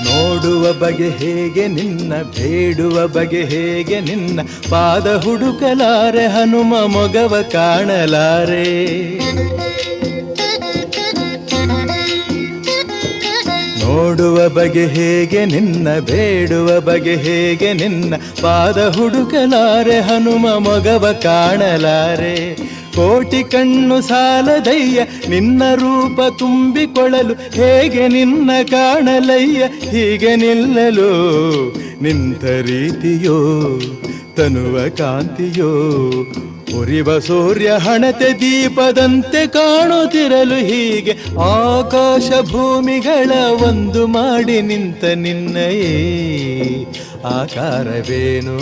ನೋಡುವ ಬಗೆ ಹೇಗೆ ನಿನ್ನ, ಬೇಡುವ ಬಗೆ ಹೇಗೆ ನಿನ್ನ, ಪಾದ ಹುಡುಕಲಾರೆ ಹನುಮ ಮೊಗವ ಕಾಣಲಾರೆ. ನೋಡುವ ಬಗೆ ಹೇಗೆ ನಿನ್ನ, ಬೇಡುವ ಬಗೆ ಹೇಗೆ ನಿನ್ನ, ಪಾದ ಹುಡುಕಲಾರೆ ಹನುಮ ಮೊಗವ ಕಾಣಲಾರೆ. ಕೋಟಿ ಕಣ್ಣು ಸಾಲದಯ್ಯ ನಿನ್ನ ರೂಪ ತುಂಬಿಕೊಳ್ಳಲು, ಹೇಗೆ ನಿನ್ನ ಕಾಣಲಯ್ಯ ಹೀಗೆ ನಿಲ್ಲಲು. ನಿಂತ ರೀತಿಯೋ ತನುವ ಕಾಂತಿಯೋ, ಉರಿವ ಸೂರ್ಯ ಹಣತೆ ದೀಪದಂತೆ ಕಾಣುತ್ತಿರಲು, ಹೀಗೆ ಆಕಾಶ ಭೂಮಿಗಳ ಒಂದು ಮಾಡಿ ನಿಂತ ನಿನ್ನಯೇ ಆಕಾರವೇನು.